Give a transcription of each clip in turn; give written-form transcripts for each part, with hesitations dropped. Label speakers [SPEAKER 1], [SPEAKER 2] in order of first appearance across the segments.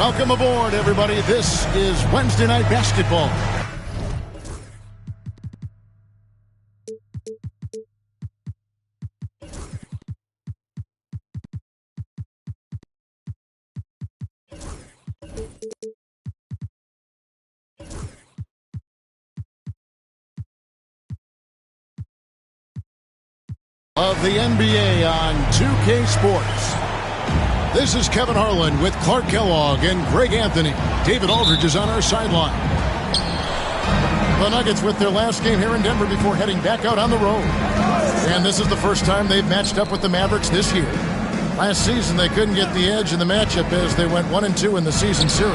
[SPEAKER 1] Welcome aboard, everybody. This is Wednesday Night Basketball. Of the NBA on 2K Sports. This is Kevin Harlan with Clark Kellogg and Greg Anthony. David Aldridge is on our sideline. The Nuggets with their last game here in Denver before heading back out on the road. And this is the first time they've matched up with the Mavericks this year. Last season they couldn't get the edge in the matchup as they went 1-2 in the season series.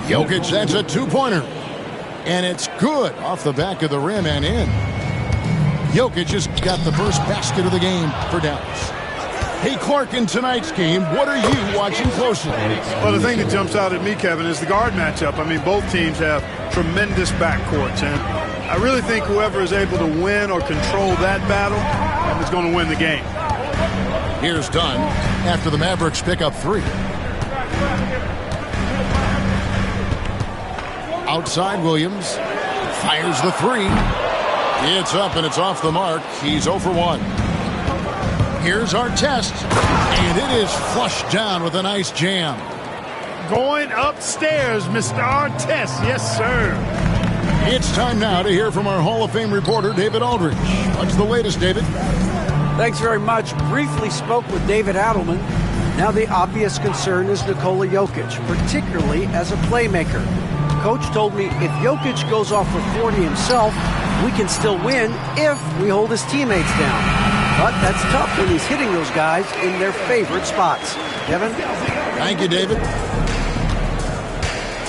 [SPEAKER 1] Jokic, that's a two-pointer. And it's good off the back of the rim and in. Jokic has got the first basket of the game for Dallas. Hey, Clark, in tonight's game, what are you watching closely?
[SPEAKER 2] Well, the thing that jumps out at me, Kevin, is the guard matchup. I mean, both teams have tremendous backcourts, and I really think whoever is able to win or control that battle is going to win the game.
[SPEAKER 1] Here's Dunn after the Mavericks pick up 3. Outside Williams fires the 3. It's up and it's off the mark. He's 0 for 1. Here's Artest, and it is flushed down with a nice jam.
[SPEAKER 2] Going upstairs, Mr. Artest. Yes, sir.
[SPEAKER 1] It's time now to hear from our Hall of Fame reporter, David Aldridge. What's the latest, David?
[SPEAKER 3] Thanks very much. Briefly spoke with David Adelman. Now the obvious concern is Nikola Jokic, particularly as a playmaker. Coach told me if Jokic goes off for 40 himself, we can still win if we hold his teammates down. But that's tough when he's hitting those guys in their favorite spots. Kevin?
[SPEAKER 1] Thank you, David.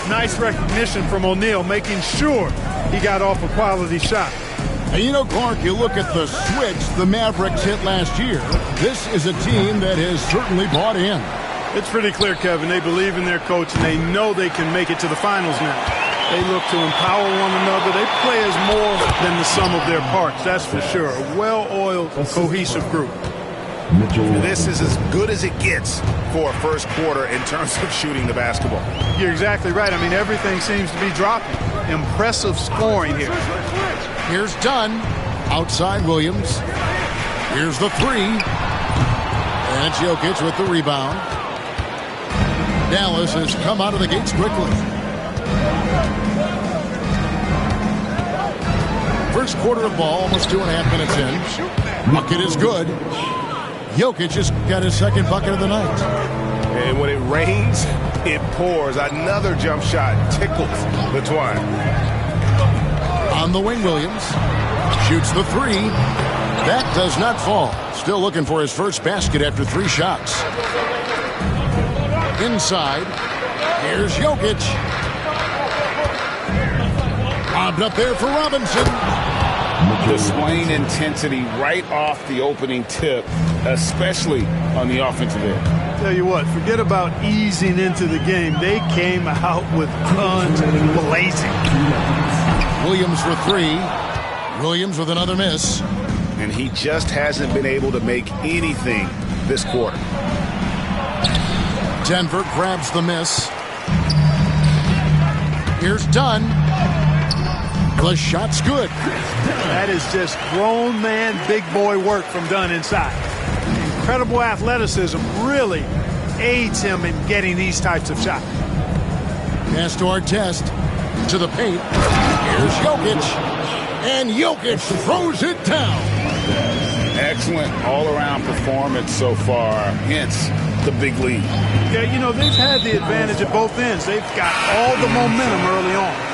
[SPEAKER 2] Nice recognition from O'Neal, making sure he got off a quality shot.
[SPEAKER 1] And you know, Clark, you look at the switch the Mavericks hit last year. This is a team that has certainly bought in.
[SPEAKER 2] It's pretty clear, Kevin. They believe in their coach, and they know they can make it to the finals now. They look to empower one another. They play as more than the sum of their parts, that's for sure. A well-oiled, cohesive group.
[SPEAKER 4] This is as good as it gets for a first quarter in terms of shooting the basketball.
[SPEAKER 2] You're exactly right. I mean, everything seems to be dropping. Impressive scoring here.
[SPEAKER 1] Here's Dunn. Outside Williams. Here's the 3. And Jokic with the rebound. Dallas has come out of the gates quickly. First quarter of ball, almost 2.5 minutes in. Bucket is good. Jokic just got his second bucket of the night.
[SPEAKER 4] And when it rains, it pours. Another jump shot tickles the twine.
[SPEAKER 1] On the wing, Williams shoots the 3. That does not fall. Still looking for his first basket after 3 shots. Inside, here's Jokic. Lobbed up there for Robinson.
[SPEAKER 5] Displaying intensity right off the opening tip, especially on the offensive end.
[SPEAKER 2] Tell you what, forget about easing into the game. They came out with guns blazing.
[SPEAKER 1] Williams for 3. Williams with another miss.
[SPEAKER 4] And he just hasn't been able to make anything this quarter.
[SPEAKER 1] Denver grabs the miss. Here's Dunn. The shot's good.
[SPEAKER 2] That is just grown man, big boy work from Dunn inside. Incredible athleticism really aids him in getting these types of shots.
[SPEAKER 1] Pass to Artest. To the paint. Here's Jokic. And Jokic throws it down.
[SPEAKER 5] Excellent all-around performance so far, hence the big lead.
[SPEAKER 2] Yeah, you know, they've had the advantage at both ends. They've got all the momentum early on.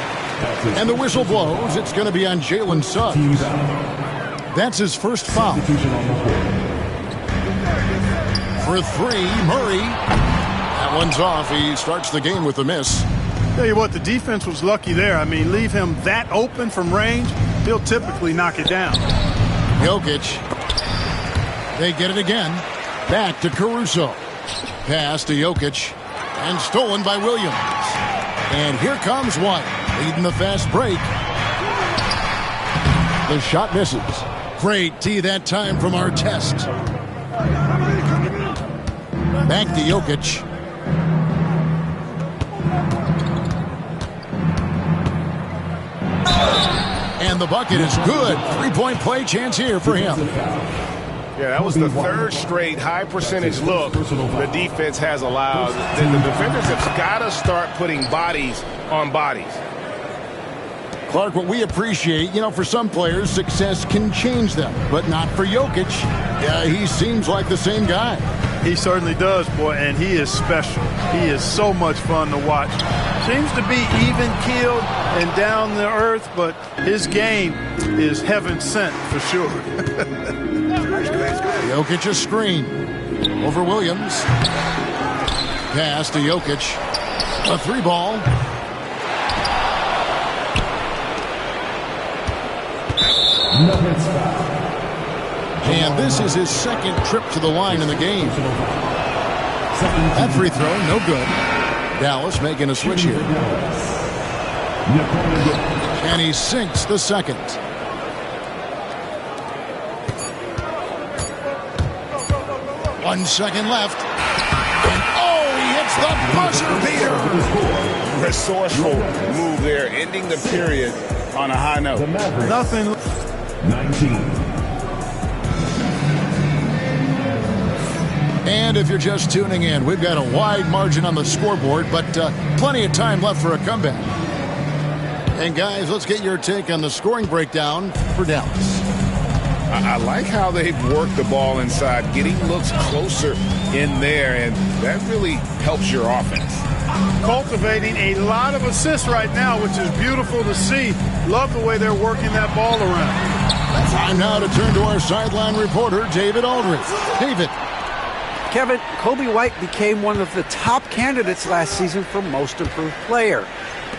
[SPEAKER 1] And the whistle blows. It's going to be on Jalen Suggs. That's his first foul. For 3, Murray. That one's off. He starts the game with a miss.
[SPEAKER 2] Tell you what, the defense was lucky there. I mean, leave him that open from range, he'll typically knock it down.
[SPEAKER 1] Jokic. They get it again. Back to Caruso. Pass to Jokic. And stolen by Williams. And here comes White, leading the fast break. The shot misses. Great D that time from Artest. Back to Jokic. And the bucket is good. Three-point play chance here for him.
[SPEAKER 5] Yeah, that was the third straight high-percentage look the defense has allowed. The defenders have got to start putting bodies on bodies.
[SPEAKER 1] Clark, what we appreciate, for some players, success can change them, but not for Jokic. He seems like the same guy.
[SPEAKER 2] He certainly does, boy, and he is special. He is so much fun to watch. Seems to be even-keeled and down to earth, but his game is heaven sent for sure.
[SPEAKER 1] Jokic a screen over Williams. Pass to Jokic. A three ball. And this is his second trip to the line in the game. That free throw, no good. Dallas making a switch here. And he sinks the second. One second left. And he hits the buzzer beater.
[SPEAKER 5] Resourceful move there, ending the period on a high note.
[SPEAKER 2] Nothing.
[SPEAKER 6] 19.
[SPEAKER 1] And if you're just tuning in, we've got a wide margin on the scoreboard, but plenty of time left for a comeback. And guys, let's get your take on the scoring breakdown for Dallas.
[SPEAKER 5] I like how they've worked the ball inside, getting looks closer in there, and that really helps your offense.
[SPEAKER 2] Cultivating a lot of assists right now, which is beautiful to see. Love the way they're working that ball around.
[SPEAKER 1] Time now to turn to our sideline reporter, David Aldridge. David.
[SPEAKER 3] Kevin, Coby White became one of the top candidates last season for Most Improved Player.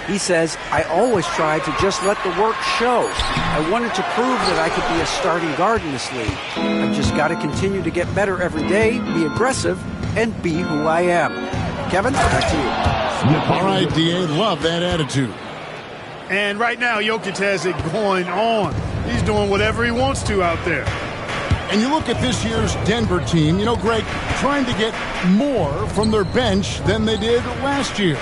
[SPEAKER 3] He says, I always tried to just let the work show. I wanted to prove that I could be a starting guard in this league. I've just got to continue to get better every day, be aggressive, and be who I am. Kevin, back to you.
[SPEAKER 1] All right, D.A., love that attitude.
[SPEAKER 2] And right now, Jokic has it going on. He's doing whatever he wants to out there.
[SPEAKER 1] And you look at this year's Denver team, Greg, trying to get more from their bench than they did last year.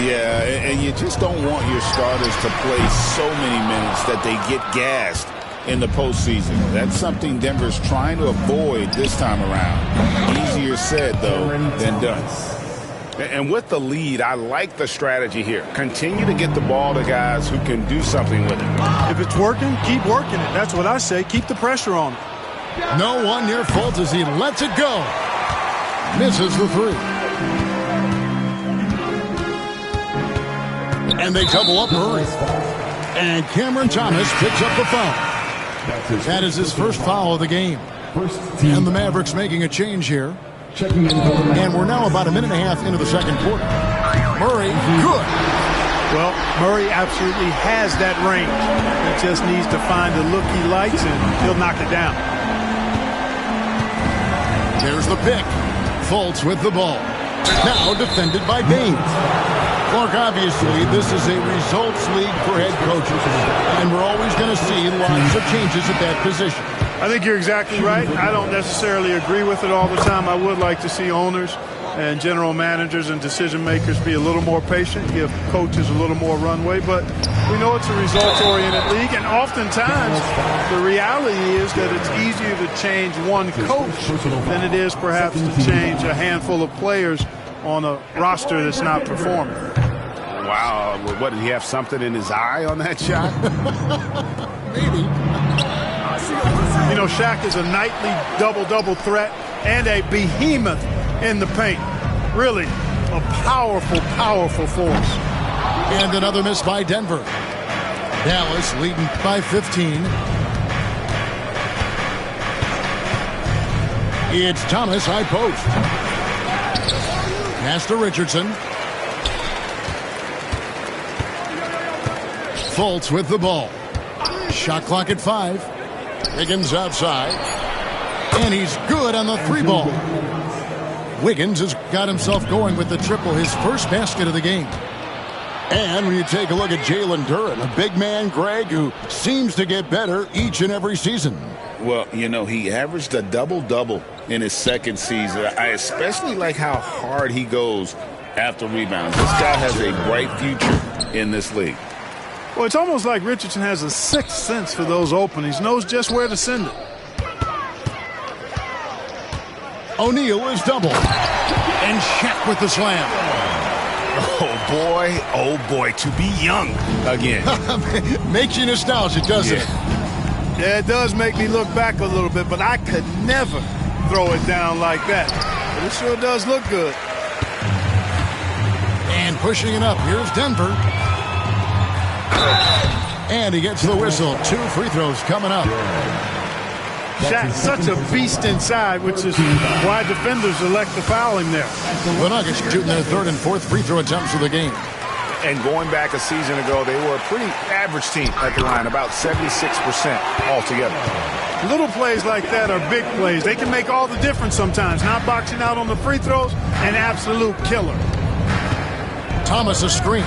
[SPEAKER 5] Yeah, and you just don't want your starters to play so many minutes that they get gassed in the postseason. That's something Denver's trying to avoid this time around. Easier said, though, than done. And with the lead, I like the strategy here. Continue to get the ball to guys who can do something with it.
[SPEAKER 2] If it's working, keep working it. That's what I say. Keep the pressure on him.
[SPEAKER 1] No one near fault as he lets it go. Misses the three. And they double up Murray. And Cameron Thomas picks up the foul. That is his first foul of the game. And the Mavericks making a change here. And we're now about a minute and a half into the second quarter. Murray, good.
[SPEAKER 2] Well, Murray absolutely has that range. He just needs to find the look he likes, and he'll knock it down.
[SPEAKER 1] There's the pick. Fultz with the ball. Now defended by Baines. Clark, obviously, this is a results league for head coaches. And we're always going to see lots of changes at that position.
[SPEAKER 2] I think you're exactly right. I don't necessarily agree with it all the time. I would like to see owners and general managers and decision makers be a little more patient, give coaches a little more runway. But we know it's a results-oriented league, and oftentimes the reality is that it's easier to change one coach than it is perhaps to change a handful of players on a roster that's not performing.
[SPEAKER 5] Wow, what, did he have something in his eye on that shot?
[SPEAKER 1] Maybe.
[SPEAKER 2] Shaq is a nightly double-double threat and a behemoth in the paint. Really a powerful, powerful force.
[SPEAKER 1] And another miss by Denver. Dallas leading by 15. It's Thomas high post. Pass to Richardson. Fultz with the ball. Shot clock at 5. Wiggins outside. And he's good on the 3-ball. Wiggins has got himself going with the triple, his first basket of the game. And when you take a look at Jalen Duren, a big man, Greg, who seems to get better each and every season.
[SPEAKER 5] Well, you know, he averaged a double-double in his second season. I especially like how hard he goes after rebounds. This guy has a bright future in this league.
[SPEAKER 2] Well, it's almost like Richardson has a sixth sense for those openings, knows just where to send it.
[SPEAKER 1] O'Neal is double. And Shaq with the slam.
[SPEAKER 4] Oh boy, to be young again.
[SPEAKER 1] Makes you nostalgic, doesn't it?
[SPEAKER 2] Yeah, it does make me look back a little bit, but I could never throw it down like that. But it sure does look good.
[SPEAKER 1] And pushing it up, here's Denver. And he gets the whistle. 2 free throws coming up.
[SPEAKER 2] Shaq, such a beast inside, which is why defenders elect to foul him there.
[SPEAKER 1] The Nuggets shooting their 3rd and 4th free throw attempts of the game.
[SPEAKER 4] And going back a season ago, they were a pretty average team at the line, about 76% altogether.
[SPEAKER 2] Little plays like that are big plays. They can make all the difference sometimes. Not boxing out on the free throws, an absolute killer.
[SPEAKER 1] Thomas a screen.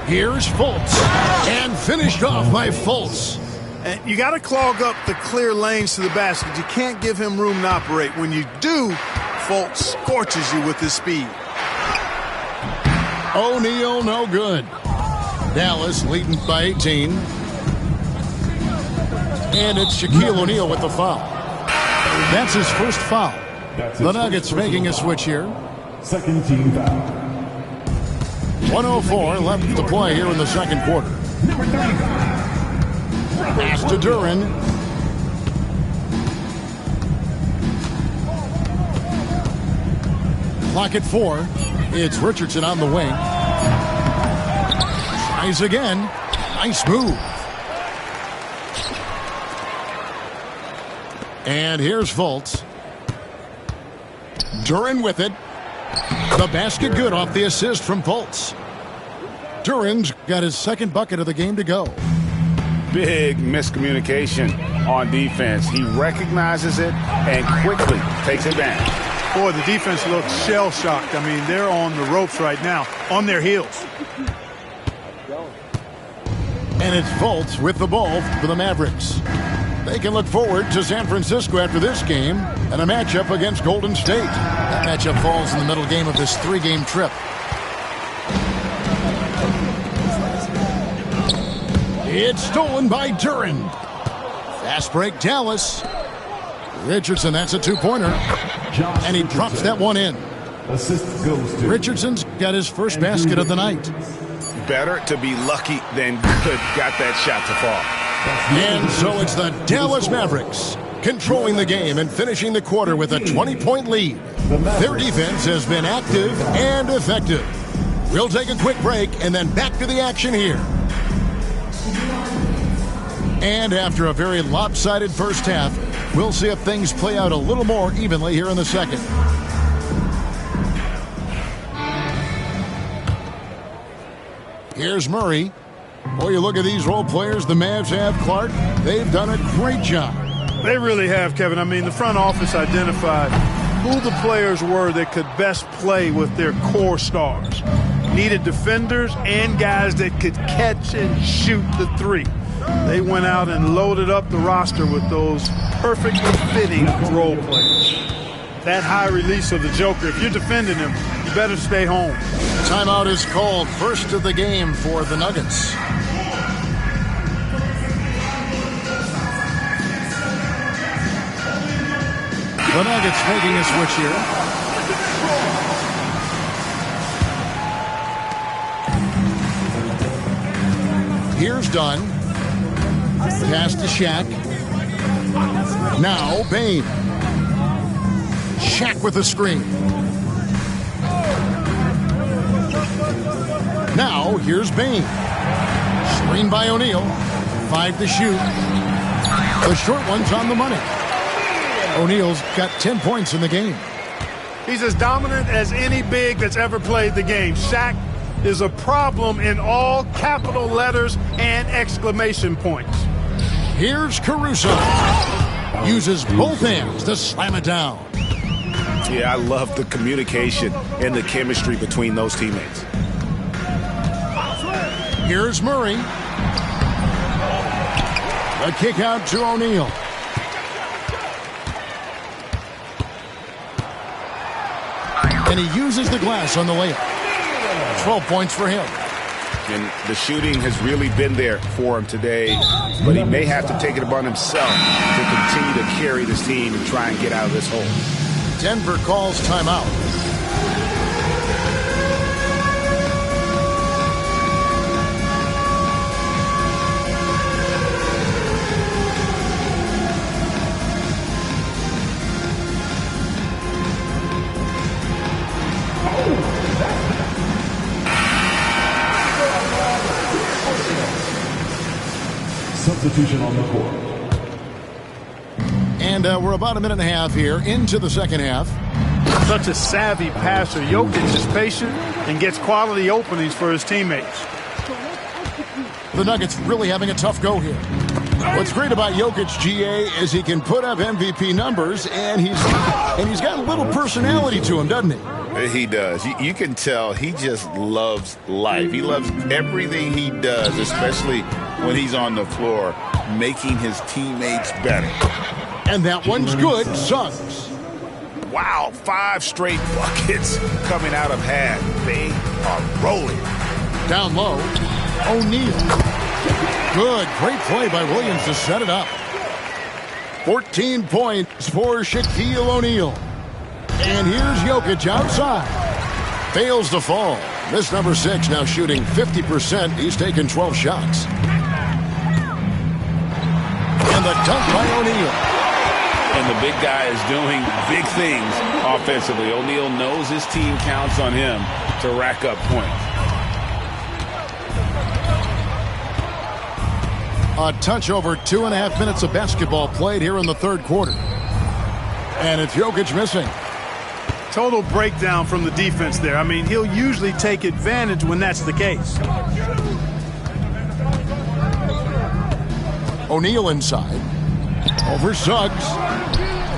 [SPEAKER 1] Here's Fultz. And finished off by Fultz.
[SPEAKER 2] And you got to clog up the clear lanes to the basket. You can't give him room to operate. When you do, Fultz scorches you with his speed.
[SPEAKER 1] O'Neal no good. Dallas leading by 18. And it's Shaquille O'Neal with the foul. That's his first foul. The Nuggets making a switch here.
[SPEAKER 6] Second team foul.
[SPEAKER 1] 1:04 left to play here in the second quarter.
[SPEAKER 6] Number 35.
[SPEAKER 1] Pass to Duren. Clock at 4. It's Richardson on the wing. Tries again. Nice move. And here's Fultz. Duren with it. The basket good off the assist from Fultz. Duren's got his second bucket of the game to go.
[SPEAKER 5] Big miscommunication on defense. He recognizes it and quickly takes advantage.
[SPEAKER 2] Boy, the defense looks shell-shocked. I mean, they're on the ropes right now, on their heels.
[SPEAKER 1] And it's Fultz with the ball for the Mavericks. They can look forward to San Francisco after this game and a matchup against Golden State. That matchup falls in the middle game of this 3-game trip. It's stolen by Duren. Fast break, Dallas. Richardson, that's a 2-pointer. And he drops that one in.
[SPEAKER 6] Assist goes to
[SPEAKER 1] Richardson's got his first basket of the night.
[SPEAKER 4] Better to be lucky than good. Got that shot to fall.
[SPEAKER 1] And so it's the Dallas Mavericks controlling the game and finishing the quarter with a 20-point lead. Their defense has been active and effective. We'll take a quick break and then back to the action here. And after a very lopsided first half, we'll see if things play out a little more evenly here in the second. Here's Murray. Boy, you look at these role players the Mavs have, Clark. They've done a great job.
[SPEAKER 2] They really have, Kevin. I mean, the front office identified who the players were that could best play with their core stars. Needed defenders and guys that could catch and shoot the three. They went out and loaded up the roster with those perfectly fitting role players. That high release of the Joker, if you're defending him, you better stay home.
[SPEAKER 1] Timeout is called, first of the game for the Nuggets. The Nuggets making a switch here. Here's Dunn. Pass to Shaq. Now Bane. Shaq with a screen. Now here's Bane. Screen by O'Neal. 5 to shoot. The short one's on the money. O'Neal's got 10 points in the game.
[SPEAKER 2] He's as dominant as any big that's ever played the game. Shaq is a problem in all capital letters and exclamation points.
[SPEAKER 1] Here's Caruso. Uses both hands to slam it down.
[SPEAKER 4] Yeah, I love the communication and the chemistry between those teammates.
[SPEAKER 1] Here's Murray. The kick out to O'Neal. And he uses the glass on the layup. 12 points for him.
[SPEAKER 4] And the shooting has really been there for him today, but he may have to take it upon himself to continue to carry this team and try and get out of this hole.
[SPEAKER 1] Denver calls timeout.
[SPEAKER 6] Substitution on the court.
[SPEAKER 1] And we're about a minute and a half here into the second half.
[SPEAKER 2] Such a savvy passer. Jokic is patient and gets quality openings for his teammates.
[SPEAKER 1] The Nuggets really having a tough go here. What's great about Jokic, GA, is he can put up MVP numbers, and he's got a little personality to him, doesn't he?
[SPEAKER 5] He does. You can tell he just loves life. He loves everything he does, especially when he's on the floor, making his teammates better.
[SPEAKER 1] And that one's good. Suggs.
[SPEAKER 4] Wow, 5 straight buckets coming out of half. They are rolling.
[SPEAKER 1] Down low, O'Neal. Good. Great play by Williams to set it up. 14 points for Shaquille O'Neal. And here's Jokic outside. Fails to fall. This number 6 now shooting 50%. He's taken 12 shots. And the dunk by O'Neal.
[SPEAKER 5] And the big guy is doing big things offensively. O'Neal knows his team counts on him to rack up points.
[SPEAKER 1] A touch over 2.5 minutes of basketball played here in the third quarter. And it's Jokic missing.
[SPEAKER 2] Total breakdown from the defense there. I mean, he'll usually take advantage when that's the case.
[SPEAKER 1] O'Neal inside. Over Suggs.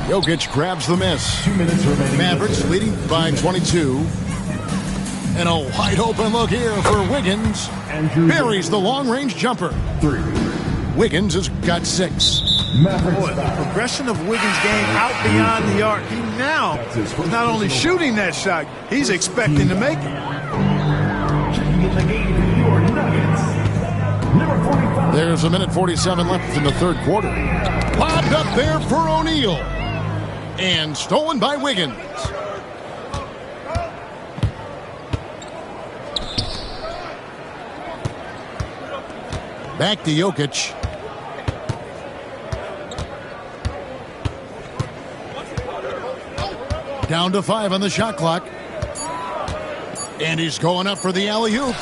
[SPEAKER 1] Jokic grabs the miss.
[SPEAKER 6] 2 minutes remaining.
[SPEAKER 1] Mavericks leading by 22. And a wide open look here for Wiggins. Buries the long-range jumper.
[SPEAKER 6] 3.
[SPEAKER 1] Wiggins has got 6.
[SPEAKER 6] Mavericks.
[SPEAKER 2] Boy, the progression of Wiggins' game out beyond the arc. He now is not only shooting that shot, he's expecting to make it.
[SPEAKER 6] Checking in the game for your Nuggets. Number 45.
[SPEAKER 1] There's a minute 47 left in the third quarter. Lobbed up there for O'Neal. And stolen by Wiggins. Back to Jokic. Down to 5 on the shot clock. And he's going up for the alley-oop.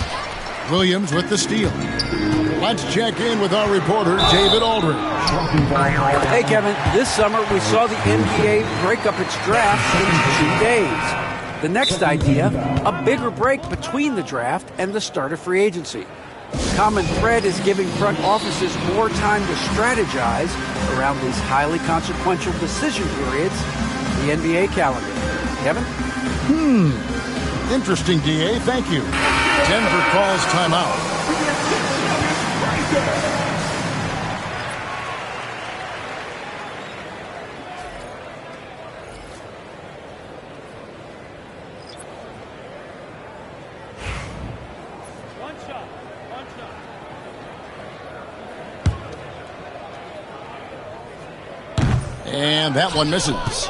[SPEAKER 1] Williams with the steal. Let's check in with our reporter, David Aldridge.
[SPEAKER 3] Hey, Kevin, this summer we saw the NBA break up its draft in 2 days. The next idea, a bigger break between the draft and the start of free agency. The common thread is giving front offices more time to strategize around these highly consequential decision periods in the NBA calendar. Kevin?
[SPEAKER 1] Interesting, DA. Thank you. Denver calls timeout. And that one misses.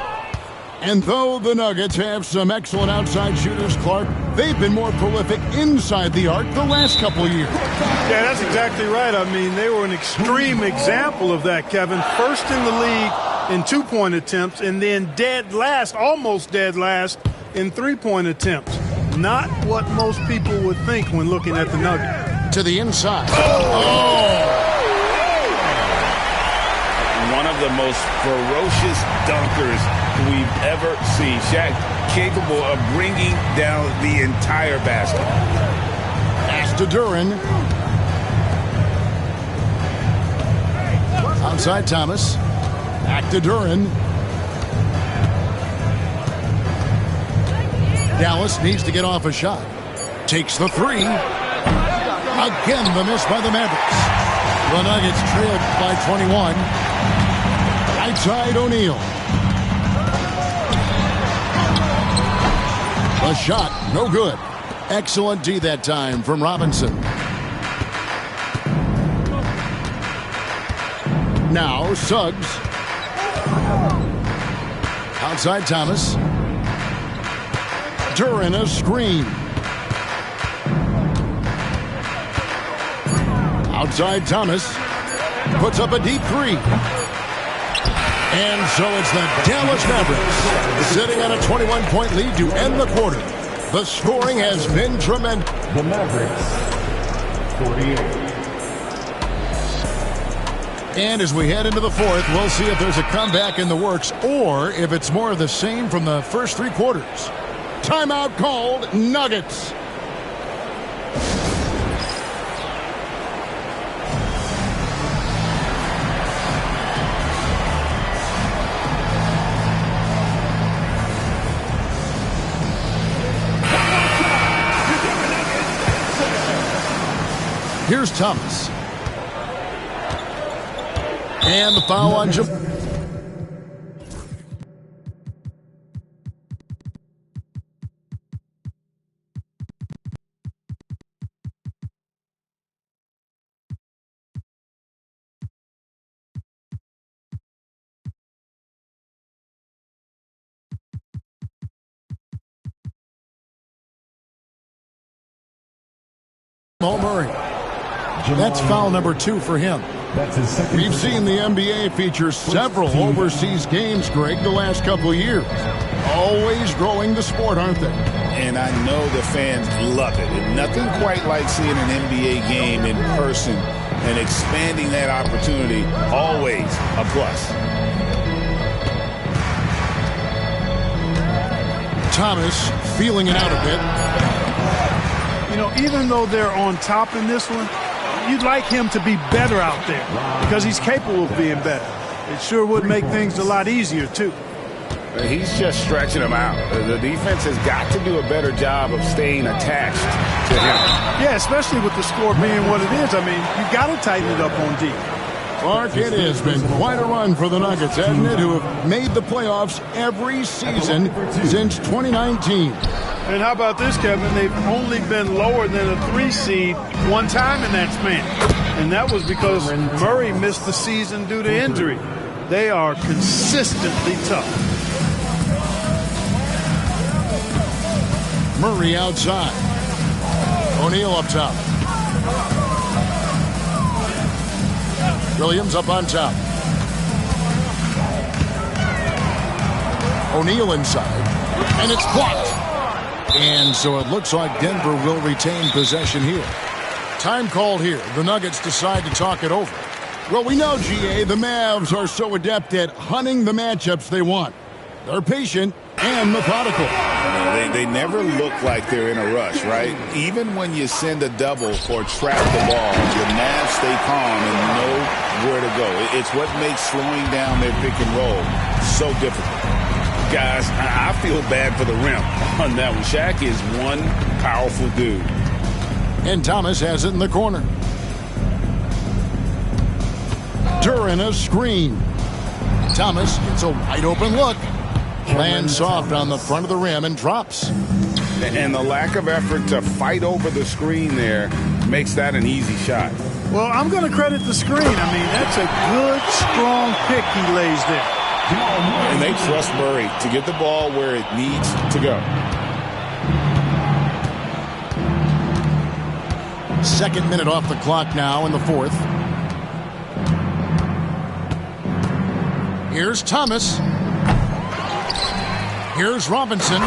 [SPEAKER 1] And though the Nuggets have some excellent outside shooters, Clark, they've been more prolific inside the arc the last couple of years.
[SPEAKER 2] Yeah, that's exactly right. I mean, they were an extreme example of that, Kevin. First in the league in 2-point attempts, and then dead last, almost dead last, in 3-point attempts. Not what most people would think when looking at the Nuggets.
[SPEAKER 1] To the inside.
[SPEAKER 5] One of the most ferocious dunkers we've ever seen. Shaq
[SPEAKER 4] capable of bringing down the entire basket.
[SPEAKER 1] Pass to Duren. Outside Thomas. Back to Duren. Dallas needs to get off a shot. Takes the three. Again, the miss by the Mavericks. The Nuggets trailed by 21. Right side, O'Neal. The shot, no good. Excellent D that time from Robinson. Now, Suggs. Outside Thomas. Duren a screen. Outside Thomas. Puts up a deep three. And so it's the Dallas Mavericks sitting on a 21-point lead to end the quarter. The scoring has been tremendous.
[SPEAKER 6] The Mavericks, 48.
[SPEAKER 1] And as we head into the fourth, we'll see if there's a comeback in the works or if it's more of the same from the first three quarters. Timeout called, Nuggets. Here's Thomas. And the foul on Jim. Murray. That's foul number 2 for him.
[SPEAKER 6] That's his second.
[SPEAKER 1] We've seen the NBA feature several overseas games, Greg, the last couple of years. Always growing the sport, aren't they?
[SPEAKER 5] And I know the fans love it. And nothing quite like seeing an NBA game in person and expanding that opportunity. Always a plus.
[SPEAKER 1] Thomas feeling it out a bit.
[SPEAKER 2] You know, even though they're on top in this one, you'd like him to be better out there because he's capable of being better. It sure would make things a lot easier, too.
[SPEAKER 4] He's just stretching them out. The defense has got to do a better job of staying attached to him.
[SPEAKER 2] Yeah, especially with the score being what it is. I mean, you got to tighten it up on D.
[SPEAKER 1] Clark, it has been quite a run for the Nuggets, hasn't it, who have made the playoffs every season since 2019.
[SPEAKER 2] And how about this, Kevin? They've only been lower than a 3 seed one time in that span. And that was because Murray missed the season due to injury. They are consistently tough.
[SPEAKER 1] Murray outside. O'Neal up top. Williams up on top. O'Neal inside. And it's blocked. And so it looks like Denver will retain possession here. Time called here. The Nuggets decide to talk it over. Well, we know, GA, the Mavs are so adept at hunting the matchups they want. They're patient and methodical.
[SPEAKER 5] They never look like they're in a rush, right? Even when you send a double or trap the ball, the Mavs stay calm and know where to go. It's what makes slowing down their pick and roll so difficult. Guys, I feel bad for the rim on that one. Shaq is one powerful dude.
[SPEAKER 1] And Thomas has it in the corner. Duren a screen. Thomas gets a wide open look. Lands soft on the front of the rim and drops.
[SPEAKER 4] And the lack of effort to fight over the screen there makes that an easy shot.
[SPEAKER 2] Well, I'm going to credit the screen. I mean, that's a good, strong pick he lays there.
[SPEAKER 5] And they trust Murray to get the ball where it needs to go.
[SPEAKER 1] Second minute off the clock now in the fourth. Here's Thomas. Here's Robinson.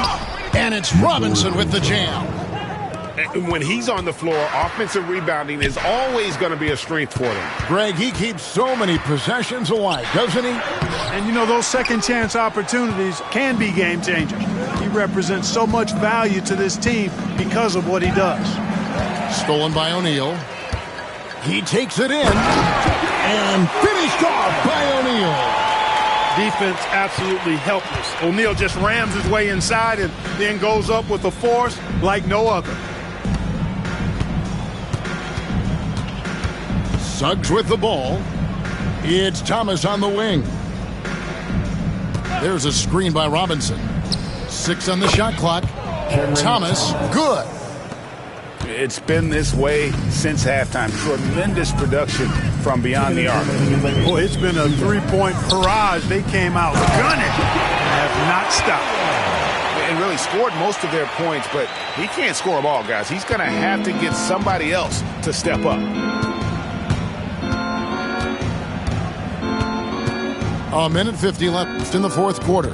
[SPEAKER 1] And it's Robinson with the jam.
[SPEAKER 4] When he's on the floor, offensive rebounding is always going to be a strength for them.
[SPEAKER 1] Greg, he keeps so many possessions alive, doesn't he?
[SPEAKER 2] And, you know, those second chance opportunities can be game changers. He represents so much value to this team because of what he does.
[SPEAKER 1] Stolen by O'Neal. He takes it in and finished off by O'Neal.
[SPEAKER 2] Defense absolutely helpless. O'Neal just rams his way inside and then goes up with a force like no other.
[SPEAKER 1] Suggs with the ball. It's Thomas on the wing. There's a screen by Robinson. 6 on the shot clock. Thomas, good.
[SPEAKER 4] It's been this way since halftime. Tremendous production from beyond the arc.
[SPEAKER 2] Boy, it's been a three-point barrage. They came out gunning and have not stopped.
[SPEAKER 4] And really scored most of their points, but he can't score them all, guys. He's going to have to get somebody else to step up.
[SPEAKER 1] A minute 50 left in the fourth quarter.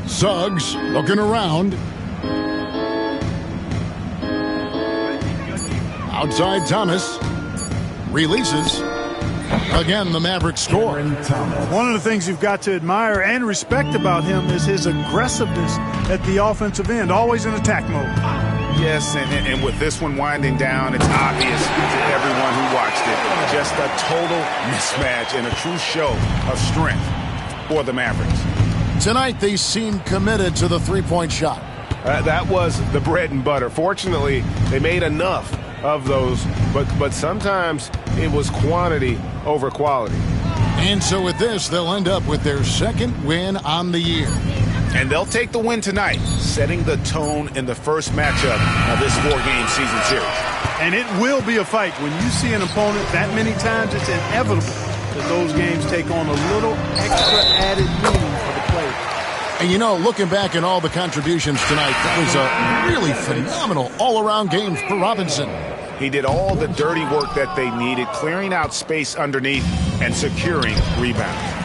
[SPEAKER 1] Suggs looking around. Outside Thomas. Releases. Again, the Mavericks score.
[SPEAKER 2] One of the things you've got to admire and respect about him is his aggressiveness at the offensive end, always in attack mode.
[SPEAKER 4] Yes, and with this one winding down, it's obvious to everyone who watched it. Just a total mismatch and a true show of strength for the Mavericks.
[SPEAKER 1] Tonight, they seem committed to the three-point shot.
[SPEAKER 7] That was the bread and butter. Fortunately, they made enough of those, but sometimes it was quantity over quality.
[SPEAKER 1] And so with this, they'll end up with their second win on the year.
[SPEAKER 4] And they'll take the win tonight, setting the tone in the first matchup of this 4-game season series.
[SPEAKER 2] And it will be a fight. When you see an opponent that many times, it's inevitable that those games take on a little extra added meaning for the players.
[SPEAKER 1] And you know, looking back at all the contributions tonight, that was a really phenomenal all-around game for Robinson.
[SPEAKER 4] He did all the dirty work that they needed, clearing out space underneath and securing rebounds.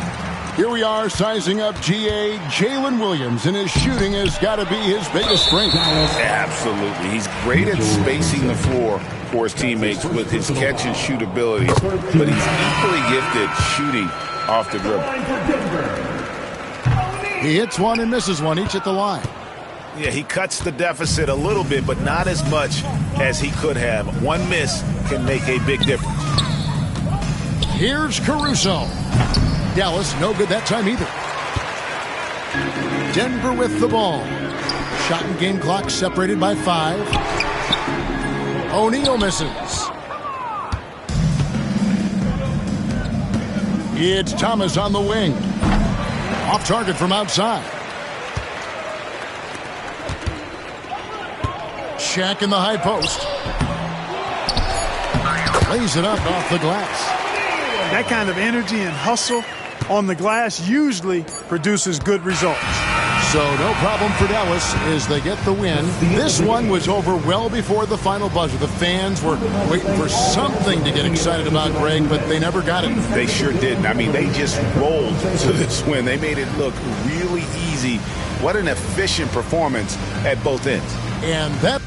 [SPEAKER 1] Here we are sizing up GA Jalen Williams, and his shooting has got to be his biggest strength.
[SPEAKER 4] Absolutely. He's great at spacing the floor for his teammates with his catch-and-shoot abilities, but he's equally gifted shooting off the dribble.
[SPEAKER 1] He hits one and misses one, each at the line.
[SPEAKER 4] Yeah, he cuts the deficit a little bit, but not as much as he could have. One miss can make a big difference.
[SPEAKER 1] Here's Caruso. Dallas, no good that time either. Denver with the ball. Shot and game clock separated by 5. O'Neal misses. It's Thomas on the wing. Off target from outside. Shaq in the high post. Lays it up off the glass.
[SPEAKER 2] That kind of energy and hustle on the glass usually produces good results.
[SPEAKER 1] So no problem for Dallas as they get the win. This one was over well before the final buzzer. The fans were waiting for something to get excited about, Greg, but they never got it.
[SPEAKER 4] They sure didn't. I mean, they just rolled to this win. They made it look really easy. What an efficient performance at both ends.
[SPEAKER 1] And that